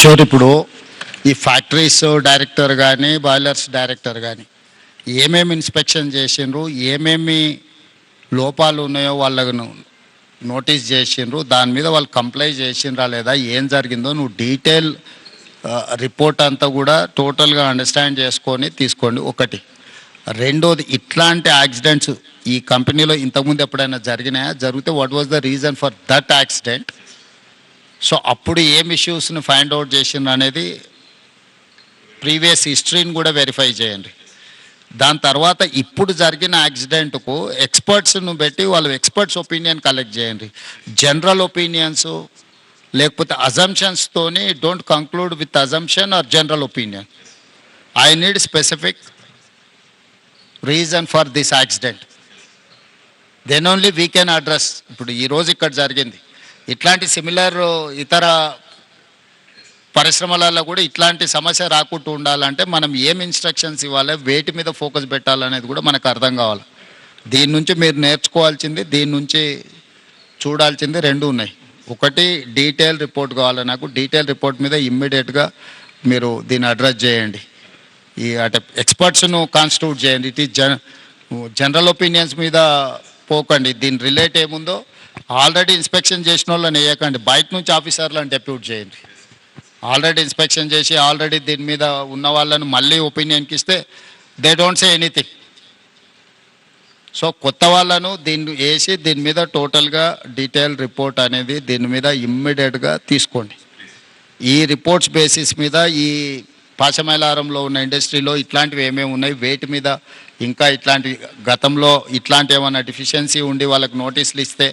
కిషోర్, ఇప్పుడు ఈ factories director కానీ బాయిలర్స్ డైరెక్టర్ కానీ ఏమేమి ఇన్స్పెక్షన్ చేసిండ్రు, ఏమేమి లోపాలు ఉన్నాయో వాళ్ళకు నోటీస్ చేసిండ్రు, దాని మీద వాళ్ళు కంప్లై చేసిండ్రా లేదా, ఏం జరిగిందో నువ్వు డీటెయిల్ రిపోర్ట్ అంతా కూడా టోటల్గా అండర్స్టాండ్ చేసుకొని తీసుకోండి. ఒకటి. రెండోది, ఇట్లాంటి యాక్సిడెంట్స్ ఈ కంపెనీలో ఇంతకుముందు ఎప్పుడైనా జరిగినాయా, జరిగితే what was the reason for that accident, so అప్పుడు ఏం ఇష్యూస్ని ఫైండ్ అవుట్ చేసిండ్రు అనేది ప్రీవియస్ హిస్టరీని కూడా వెరిఫై చేయండి. దాని తర్వాత ఇప్పుడు జరిగిన యాక్సిడెంట్కు ఎక్స్పర్ట్స్ను పెట్టి వాళ్ళు ఎక్స్పర్ట్స్ ఒపీనియన్ కలెక్ట్ చేయండి. జనరల్ ఒపీనియన్స్ లేకపోతే అజంప్షన్స్తోని don't conclude with assumption or general opinion. I need specific reason for this accident, then only we can address. ఇప్పుడు ఈరోజు ఇక్కడ జరిగింది, ఇట్లాంటి సిమిలర్ ఇతర పరిశ్రమలలో కూడా ఇట్లాంటి సమస్య రాకుండా ఉండాలంటే మనం ఏం ఇన్స్ట్రక్షన్స్ ఇవ్వాలి, వేటి మీద ఫోకస్ పెట్టాలనేది కూడా మనకు అర్థం కావాలి. దీని నుంచి మీరు నేర్చుకోవాల్సింది, దీని నుంచి చూడాల్సింది రెండు ఉన్నాయి. ఒకటి, డీటెయిల్ రిపోర్ట్ కావాలి నాకు. డీటెయిల్ రిపోర్ట్ మీద ఇమ్మీడియట్గా మీరు దీన్ని అడ్రస్ చేయండి. ఈ అంటే ఎక్స్పర్ట్స్ను కాన్స్టిట్యూట్ చేయండి. ఇట్ ఈస్ జనరల్ ఒపీనియన్స్ మీద పోకండి. దీని రిలేట్ ఏముందో ఆల్రెడీ ఇన్స్పెక్షన్ చేసిన వాళ్ళని వేయకండి, బయట నుంచి ఆఫీసర్లను డెప్యూట్ చేయండి. ఆల్రెడీ ఇన్స్పెక్షన్ చేసి ఆల్రెడీ దీని మీద ఉన్న వాళ్ళను మళ్ళీ ఒపీనియన్కి ఇస్తే they don't say anything. So కొత్త వాళ్ళను దీన్ని వేసి దీని మీద టోటల్గా డీటెయిల్ రిపోర్ట్ అనేది దీని మీద ఇమ్మీడియట్గా తీసుకోండి. ఈ రిపోర్ట్స్ బేసిస్ మీద ఈ పాశమైలారంలో ఉన్న ఇండస్ట్రీలో ఇట్లాంటివి ఏమేమి ఉన్నాయి, వేటి మీద ఇంకా ఇట్లాంటి గతంలో ఇట్లాంటి ఏమైనా డిఫిషియన్సీ ఉండి వాళ్ళకి నోటీసులు ఇస్తే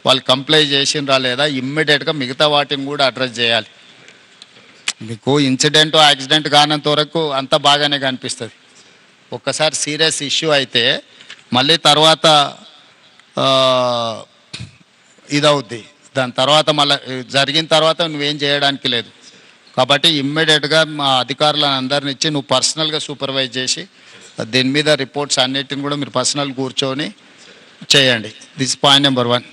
వాళ్ళు కంప్లై చేసిండ్రా లేదా, ఇమ్మీడియట్గా మిగతా వాటిని కూడా అడ్రస్ చేయాలి. మీకు ఇన్సిడెంట్ యాక్సిడెంట్ కానంత వరకు అంతా బాగానే కనిపిస్తుంది. ఒక్కసారి సీరియస్ ఇష్యూ అయితే మళ్ళీ తర్వాత ఇదవుద్ది. దాని తర్వాత మళ్ళీ జరిగిన తర్వాత నువ్వేం చేయడానికి లేదు. కాబట్టి ఇమ్మీడియట్గా మా అధికారులను అందరిని ఇచ్చి నువ్వు పర్సనల్గా సూపర్వైజ్ చేసి దీని మీద రిపోర్ట్స్ అన్నిటిని కూడా మీరు పర్సనల్ కూర్చొని చేయండి. This point number 1.